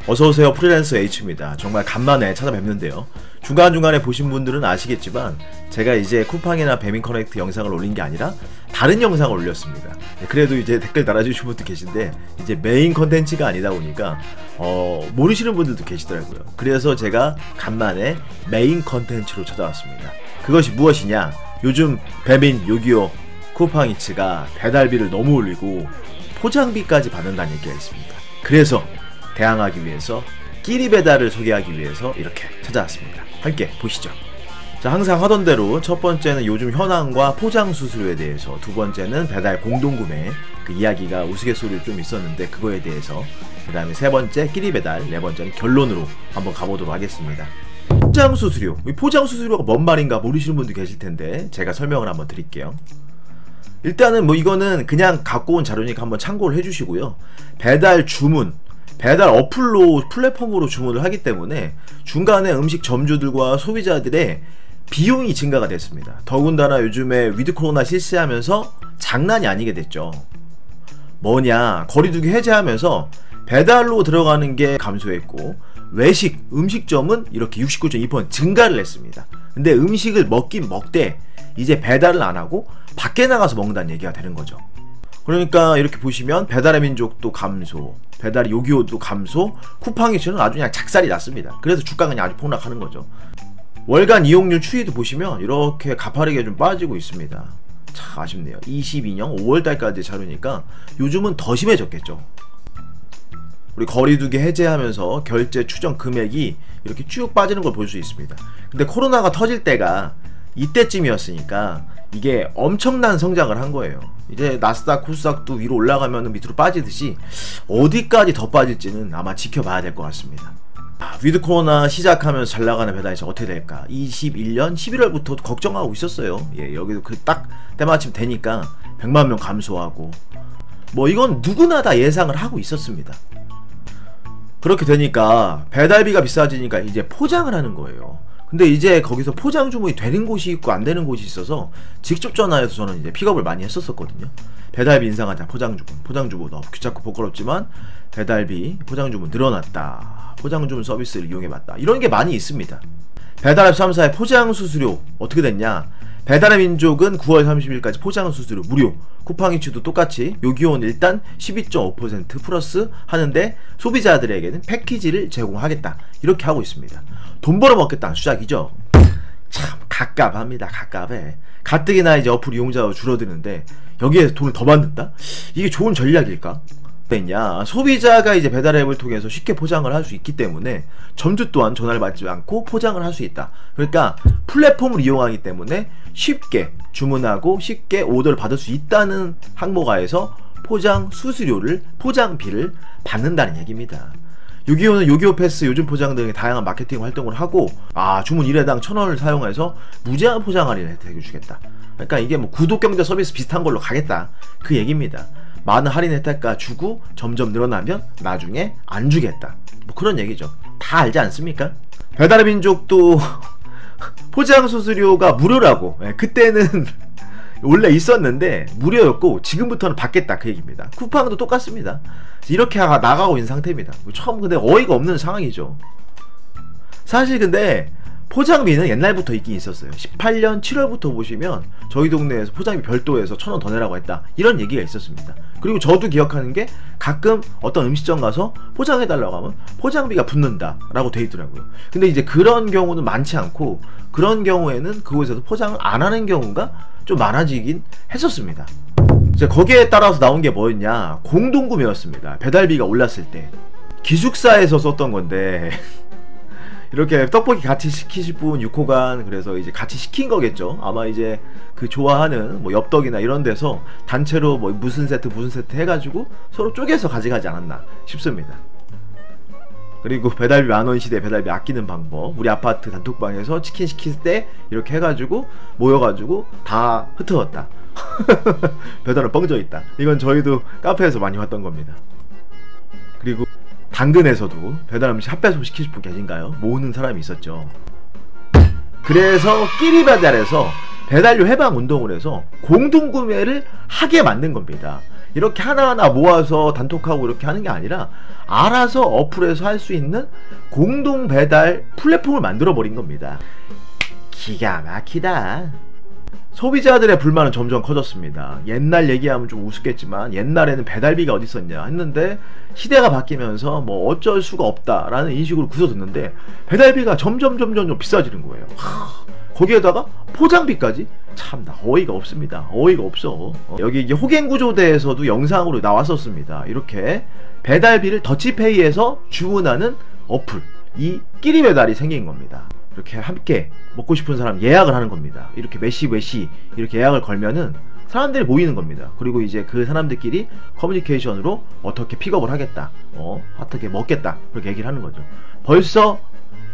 어서오세요, 프리랜서 H입니다. 정말 간만에 찾아뵙는데요. 중간중간에 보신 분들은 아시겠지만 제가 이제 쿠팡이나 배민커넥트 영상을 올린 게 아니라 다른 영상을 올렸습니다. 그래도 이제 댓글 달아주신 분도 계신데 이제 메인 컨텐츠가 아니다 보니까 모르시는 분들도 계시더라고요. 그래서 제가 간만에 메인 컨텐츠로 찾아왔습니다. 그것이 무엇이냐? 요즘 배민, 요기요, 쿠팡이츠가 배달비를 너무 올리고 포장비까지 받는다는 얘기가 있습니다. 그래서 대항하기 위해서 끼리 배달을 소개하기 위해서 이렇게 찾아왔습니다. 함께 보시죠. 자, 항상 하던 대로 첫 번째는 요즘 현황과 포장 수수료에 대해서, 두 번째는 배달 공동구매 그 이야기가 우스갯소리로 좀 있었는데 그거에 대해서, 그 다음에 세 번째 끼리 배달, 네 번째는 결론으로 한번 가보도록 하겠습니다. 포장 수수료, 이 포장 수수료가 뭔 말인가 모르시는 분도 계실 텐데 제가 설명을 한번 드릴게요. 일단은 뭐 이거는 그냥 갖고 온 자료니까 한번 참고를 해주시고요. 배달 주문, 배달 어플로 플랫폼으로 주문을 하기 때문에 중간에 음식 점주들과 소비자들의 비용이 증가가 됐습니다. 더군다나 요즘에 위드 코로나 실시하면서 장난이 아니게 됐죠. 뭐냐, 거리두기 해제하면서 배달로 들어가는 게 감소했고 외식, 음식점은 이렇게 69.2% 증가를 했습니다. 근데 음식을 먹긴 먹되 이제 배달을 안 하고 밖에 나가서 먹는다는 얘기가 되는 거죠. 그러니까 이렇게 보시면 배달의 민족도 감소, 배달의 요기요도 감소, 쿠팡이츠는 아주 그냥 작살이 났습니다. 그래서 주가가 그냥 아주 폭락하는 거죠. 월간 이용률 추이도 보시면 이렇게 가파르게 좀 빠지고 있습니다. 참 아쉽네요. 22년 5월달까지 자료니까 요즘은 더 심해졌겠죠. 우리 거리두기 해제하면서 결제 추정 금액이 이렇게 쭉 빠지는 걸 볼 수 있습니다. 근데 코로나가 터질 때가 이때쯤이었으니까 이게 엄청난 성장을 한 거예요. 이제 나스닥, 코스닥도 위로 올라가면 밑으로 빠지듯이 어디까지 더 빠질지는 아마 지켜봐야 될 것 같습니다. 위드 코로나 시작하면서 잘 나가는 배달이 어떻게 될까? 21년 11월부터 걱정하고 있었어요. 예, 여기도 그 딱 때마침 되니까 100만 명 감소하고 뭐 이건 누구나 다 예상을 하고 있었습니다. 그렇게 되니까 배달비가 비싸지니까 이제 포장을 하는 거예요. 근데 이제 거기서 포장 주문이 되는 곳이 있고 안 되는 곳이 있어서 직접 전화해서 저는 이제 픽업을 많이 했었거든요. 배달비 인상하자, 포장 주문 너무 귀찮고 부끄럽지만 배달비, 포장 주문 늘어났다, 포장 주문 서비스를 이용해봤다, 이런 게 많이 있습니다. 배달앱 3사의 포장 수수료 어떻게 됐냐? 배달의 민족은 9월 30일까지 포장 수수료 무료, 쿠팡이츠도 똑같이, 요기요는 일단 12.5% 플러스 하는데 소비자들에게는 패키지를 제공하겠다, 이렇게 하고 있습니다. 돈 벌어먹겠다는 수작이죠. 참 갑갑합니다. 갑갑해. 가뜩이나 이제 어플 이용자가 줄어드는데 여기에서 돈을 더 받는다? 이게 좋은 전략일까? 왜냐, 소비자가 이제 배달앱을 통해서 쉽게 포장을 할 수 있기 때문에 점주 또한 전화를 받지 않고 포장을 할 수 있다. 그러니까 플랫폼을 이용하기 때문에 쉽게 주문하고 쉽게 오더를 받을 수 있다는 항목하에서 포장 수수료를, 포장비를 받는다는 얘기입니다. 요기요는 요기요 패스, 요즘 포장 등의 다양한 마케팅 활동을 하고, 주문 1회당 1,000원을 사용해서 무제한 포장 할인 혜택을 주겠다. 그러니까 이게 뭐 구독경제 서비스 비슷한 걸로 가겠다, 그 얘기입니다. 많은 할인 혜택가 주고 점점 늘어나면 나중에 안 주겠다, 뭐 그런 얘기죠. 다 알지 않습니까? 배달의 민족도 포장 수수료가 무료라고, 그때는 원래 있었는데 무료였고 지금부터는 받겠다, 그 얘기입니다. 쿠팡도 똑같습니다. 이렇게 나가고 있는 상태입니다. 처음 근데 어이가 없는 상황이죠. 사실 근데 포장비는 옛날부터 있긴 있었어요. 18년 7월부터 보시면 저희 동네에서 포장비 별도에서 1,000원 더 내라고 했다, 이런 얘기가 있었습니다. 그리고 저도 기억하는 게 가끔 어떤 음식점 가서 포장해달라고 하면 포장비가 붙는다 라고 돼 있더라고요. 근데 이제 그런 경우는 많지 않고, 그런 경우에는 그곳에서 포장을 안 하는 경우가 좀 많아지긴 했었습니다. 이제 거기에 따라서 나온 게 뭐였냐, 공동구매였습니다. 배달비가 올랐을 때 기숙사에서 썼던 건데 이렇게 떡볶이 같이 시키실 분 6호간, 그래서 이제 같이 시킨 거겠죠. 아마 이제 그 좋아하는 뭐 엽떡이나 이런 데서 단체로 뭐 무슨 세트 해가지고 서로 쪼개서 가져가지 않았나 싶습니다. 그리고 배달비 만원 시대 배달비 아끼는 방법, 우리 아파트 단톡방에서 치킨 시킬 때 이렇게 해가지고 모여가지고 다 흩어졌다. 배달은 뻥져 있다. 이건 저희도 카페에서 많이 봤던 겁니다. 그리고 당근에서도 배달 음식 핫배송 시키실 분 계신가요? 모으는 사람이 있었죠. 그래서 끼리 배달에서 배달료 해방 운동을 해서 공동구매를 하게 만든 겁니다. 이렇게 하나하나 모아서 단톡하고 이렇게 하는 게 아니라 알아서 어플에서 할 수 있는 공동 배달 플랫폼을 만들어 버린 겁니다. 기가 막히다. 소비자들의 불만은 점점 커졌습니다. 옛날 얘기하면 좀 우습겠지만 옛날에는 배달비가 어디 있었냐 했는데 시대가 바뀌면서 뭐 어쩔 수가 없다라는 인식으로 굳어졌는데 배달비가 점점 비싸지는 거예요. 거기에다가 포장비까지? 참나 어이가 없습니다. 어이가 없어. 여기 이게 호갱구조대에서도 영상으로 나왔었습니다. 이렇게 배달비를 더치페이에서 주문하는 어플, 이 끼리배달이 생긴 겁니다. 이렇게 함께 먹고 싶은 사람 예약을 하는 겁니다. 이렇게 몇 시 이렇게 예약을 걸면은 사람들이 모이는 겁니다. 그리고 이제 그 사람들끼리 커뮤니케이션으로 어떻게 픽업을 하겠다, 어떻게 먹겠다, 그렇게 얘기를 하는 거죠. 벌써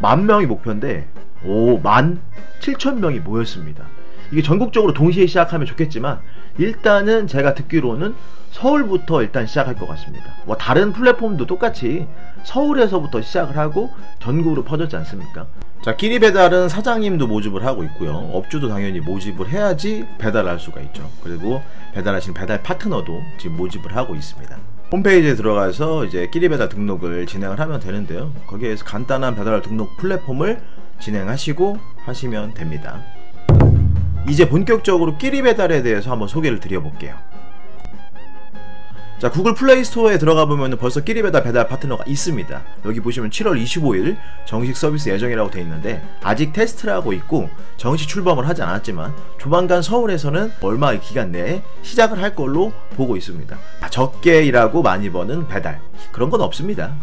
10,000명이 목표인데 57,000명이 모였습니다. 이게 전국적으로 동시에 시작하면 좋겠지만 일단은 제가 듣기로는 서울부터 일단 시작할 것 같습니다. 뭐 다른 플랫폼도 똑같이 서울에서부터 시작을 하고 전국으로 퍼졌지 않습니까? 자, 끼리배달은 사장님도 모집을 하고 있고요. 업주도 당연히 모집을 해야지 배달할 수가 있죠. 그리고 배달하시는 배달 파트너도 지금 모집을 하고 있습니다. 홈페이지에 들어가서 이제 끼리배달 등록을 진행을 하면 되는데요. 거기에서 간단한 배달 등록 플랫폼을 진행하시고 하시면 됩니다. 이제 본격적으로 끼리배달에 대해서 한번 소개를 드려볼게요. 자, 구글 플레이 스토어에 들어가 보면 벌써 끼리배달 배달 파트너가 있습니다. 여기 보시면 7월 25일 정식 서비스 예정이라고 되어 있는데 아직 테스트를 하고 있고 정식 출범을 하지 않았지만 조만간 서울에서는 얼마의 기간 내에 시작을 할 걸로 보고 있습니다. 적게 일하고 많이 버는 배달, 그런 건 없습니다.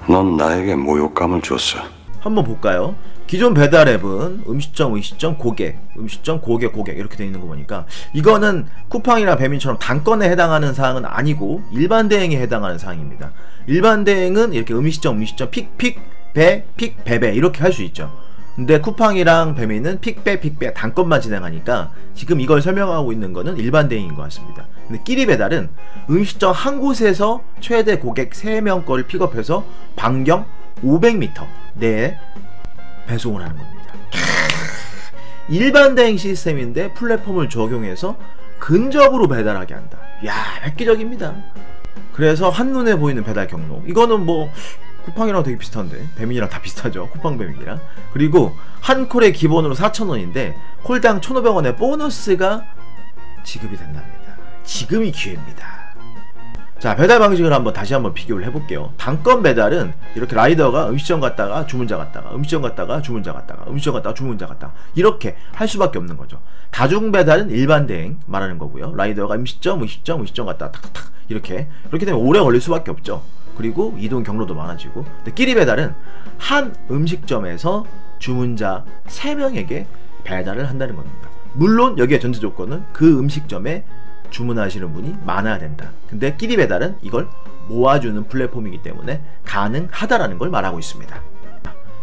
넌 나에게 모욕감을 줬어. 한번 볼까요? 기존 배달 앱은 음식점, 고객, 음식점, 고객 이렇게 되어 있는 거 보니까 이거는 쿠팡이나 배민처럼 단건에 해당하는 사항은 아니고 일반 대행에 해당하는 사항입니다. 일반 대행은 이렇게 음식점, 픽, 배 이렇게 할 수 있죠. 근데 쿠팡이랑 배민은 픽, 배 단건만 진행하니까 지금 이걸 설명하고 있는 거는 일반 대행인 것 같습니다. 근데 끼리 배달은 음식점 한 곳에서 최대 고객 3명 거를 픽업해서 반경 500m 내에 배송을 하는 겁니다. 일반 대행 시스템인데 플랫폼을 적용해서 근접으로 배달하게 한다. 야, 획기적입니다. 그래서 한눈에 보이는 배달 경로, 이거는 뭐 쿠팡이랑 되게 비슷한데, 배민이랑 다 비슷하죠. 쿠팡 배민이랑. 그리고 한 콜에 기본으로 4,000원인데 콜당 1,500원의 보너스가 지급이 된답니다. 지금이 기회입니다. 자, 배달 방식을 다시 한번 비교를 해볼게요. 단건 배달은 이렇게 라이더가 음식점 갔다가 주문자 갔다가 음식점 갔다가 주문자 갔다가 음식점 갔다가 주문자 갔다가 이렇게 할 수밖에 없는 거죠. 다중 배달은 일반 대행 말하는 거고요. 라이더가 음식점 갔다가 탁탁탁 이렇게 되면 오래 걸릴 수밖에 없죠. 그리고 이동 경로도 많아지고. 근데 끼리 배달은 한 음식점에서 주문자 3명에게 배달을 한다는 겁니다. 물론 여기에 전제 조건은 그 음식점에 주문하시는 분이 많아야 된다. 근데 끼리 배달은 이걸 모아주는 플랫폼이기 때문에 가능하다라는 걸 말하고 있습니다.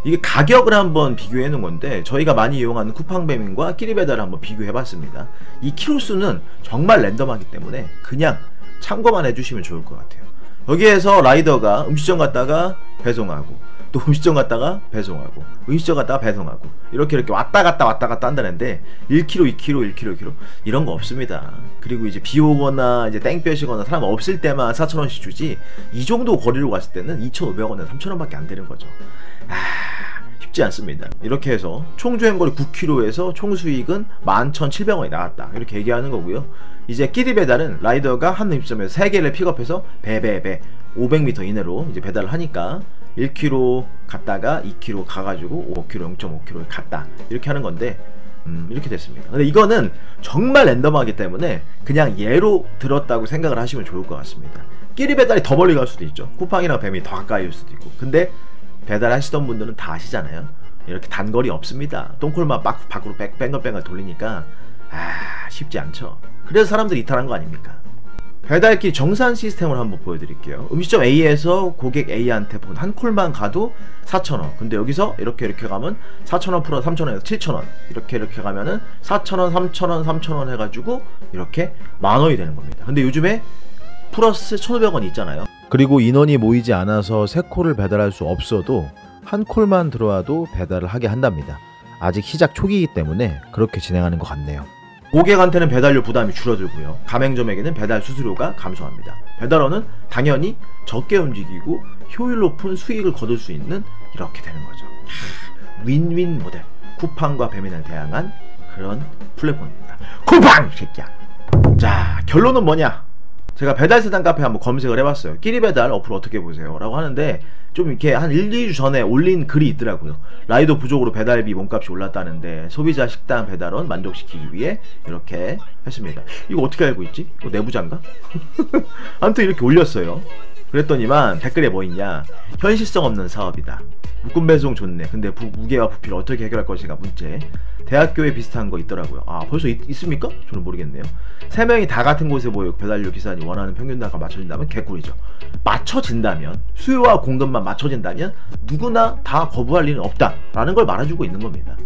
이게 가격을 한번 비교해 놓은 건데 저희가 많이 이용하는 쿠팡배민과 끼리 배달을 한번 비교해 봤습니다. 이 키로수는 정말 랜덤하기 때문에 그냥 참고만 해주시면 좋을 것 같아요. 여기에서 라이더가 음식점 갔다가 배송하고 또 음식점 갔다가 배송하고 음식점 갔다가 배송하고 이렇게 왔다 갔다 한다는데 1km, 2km 이런 거 없습니다. 그리고 이제 비 오거나 이제 땡볕이거나 사람 없을 때만 4,000원씩 주지 이 정도 거리로 갔을 때는 2,500원에 3,000원밖에 안 되는 거죠. 쉽지 않습니다. 이렇게 해서 총 주행거리 9km에서 총 수익은 11,700원이 나왔다, 이렇게 얘기하는 거고요. 이제 끼리 배달은 라이더가 한 음식점에서 3개를 픽업해서 500m 이내로 이제 배달을 하니까 1km 갔다가 2km 가가지고 5km, 0.5km 갔다, 이렇게 하는 건데 이렇게 됐습니다. 근데 이거는 정말 랜덤하기 때문에 그냥 예로 들었다고 생각을 하시면 좋을 것 같습니다. 끼리 배달이 더 멀리 갈 수도 있죠. 쿠팡이랑 뱀이 더 가까이일 수도 있고. 근데 배달하시던 분들은 다 아시잖아요. 이렇게 단거리 없습니다. 똥콜만 막 밖으로 뺑글뺑글 돌리니까 쉽지 않죠. 그래서 사람들이 이탈한 거 아닙니까? 배달기 정산 시스템을 한번 보여드릴게요. 음식점 A에서 고객 A한테 본 한 콜만 가도 4,000원. 근데 여기서 이렇게 가면 4,000원 플러스 3,000원에서 7,000원. 이렇게 가면은 4,000원, 3,000원, 3,000원 해가지고 이렇게 10,000원이 되는 겁니다. 근데 요즘에 플러스 1,500원 있잖아요. 그리고 인원이 모이지 않아서 3콜을 배달할 수 없어도 한 콜만 들어와도 배달을 하게 한답니다. 아직 시작 초기이기 때문에 그렇게 진행하는 것 같네요. 고객한테는 배달료 부담이 줄어들고요. 가맹점에게는 배달 수수료가 감소합니다. 배달원은 당연히 적게 움직이고 효율 높은 수익을 거둘 수 있는 이렇게 되는 거죠. 윈윈 모델. 쿠팡과 배민을 대항한 그런 플랫폼입니다. 쿠팡! 이 새끼야! 자, 결론은 뭐냐? 제가 배달 세단 카페 한번 검색을 해봤어요. 끼리 배달 어플 어떻게 보세요? 라고 하는데 좀 이렇게 한 1, 2주 전에 올린 글이 있더라고요. 라이더 부족으로 배달비 몸값이 올랐다는데 소비자 식당 배달원 만족시키기 위해 이렇게 했습니다. 이거 어떻게 알고 있지? 이거 내부자인가? 아무튼 이렇게 올렸어요. 그랬더니만 댓글에 뭐 있냐? 현실성 없는 사업이다. 묶음 배송 좋네. 근데 무게와 부피를 어떻게 해결할 것인가 문제. 대학교에 비슷한 거 있더라고요. 아, 벌써 있습니까? 저는 모르겠네요. 3명이 다 같은 곳에 모여 배달료 기사님 원하는 평균 단가 맞춰진다면 개꿀이죠. 맞춰진다면, 수요와 공급만 맞춰진다면 누구나 다 거부할 일은 없다라는 걸 말해주고 있는 겁니다.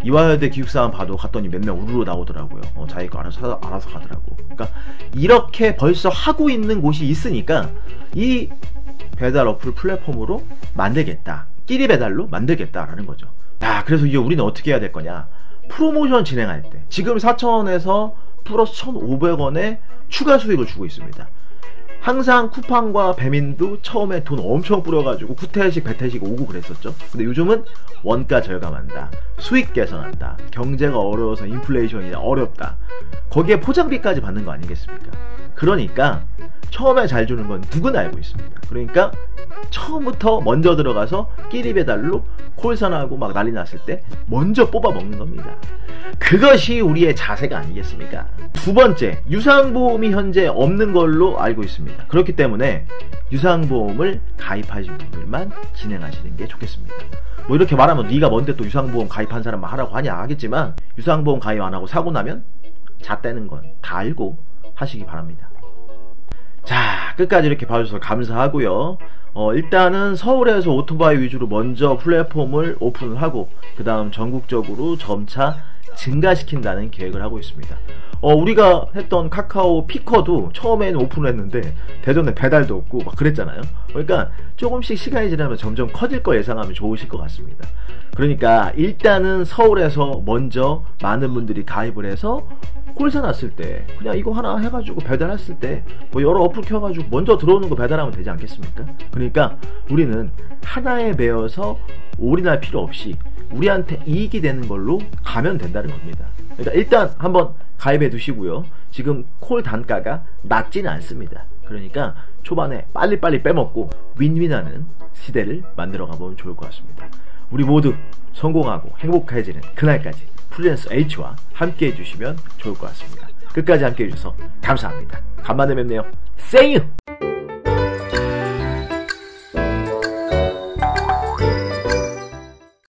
이화여대 기숙사만 봐도 갔더니 몇 명 우르르 나오더라고요. 자기 거 알아서 가더라고. 그러니까 이렇게 벌써 하고 있는 곳이 있으니까 이 배달 어플 플랫폼으로 만들겠다. 끼리 배달로 만들겠다라는 거죠. 야, 그래서 이제 우리는 어떻게 해야 될 거냐? 프로모션 진행할 때 지금 4,000원에서 플러스 1,500원의 추가 수익을 주고 있습니다. 항상 쿠팡과 배민도 처음에 돈 엄청 뿌려가지고 구태식 배태식 오고 그랬었죠. 근데 요즘은 원가 절감한다, 수익 개선한다, 경제가 어려워서 인플레이션이 어렵다, 거기에 포장비까지 받는 거 아니겠습니까? 그러니까 처음에 잘 주는 건 누구나 알고 있습니다. 그러니까 처음부터 먼저 들어가서 끼리 배달로 콜선하고 막 난리 났을 때 먼저 뽑아 먹는 겁니다. 그것이 우리의 자세가 아니겠습니까? 두 번째, 유상보험이 현재 없는 걸로 알고 있습니다. 그렇기 때문에 유상보험을 가입하신 분들만 진행하시는 게 좋겠습니다. 뭐 이렇게 말하면 네가 뭔데 또 유상보험 가입한 사람만 하라고 하냐 하겠지만, 유상보험 가입 안 하고 사고 나면 잣대는 건 다 알고 하시기 바랍니다. 자, 끝까지 이렇게 봐주셔서 감사하고요. 일단은 서울에서 오토바이 위주로 먼저 플랫폼을 오픈을 하고 그 다음 전국적으로 점차 증가시킨다는 계획을 하고 있습니다. 우리가 했던 카카오 피커도 처음에는 오픈을 했는데 대전에 배달도 없고 막 그랬잖아요. 그러니까 조금씩 시간이 지나면 점점 커질 거 예상하면 좋으실 것 같습니다. 그러니까 일단은 서울에서 먼저 많은 분들이 가입을 해서 콜사 났을 때 그냥 이거 하나 해가지고 배달했을 때 뭐 여러 어플 켜가지고 먼저 들어오는 거 배달하면 되지 않겠습니까? 그러니까 우리는 하나에 매여서 올인할 필요 없이 우리한테 이익이 되는 걸로 가면 된다는 겁니다. 그러니까 일단 한번 가입해 두시고요. 지금 콜 단가가 낮지는 않습니다. 그러니까 초반에 빨리빨리 빼먹고 윈윈하는 시대를 만들어 가보면 좋을 것 같습니다. 우리 모두 성공하고 행복해지는 그날까지 프리랜서 H와 함께 해주시면 좋을 것 같습니다. 끝까지 함께 해주셔서 감사합니다. 간만에 뵙네요. See you!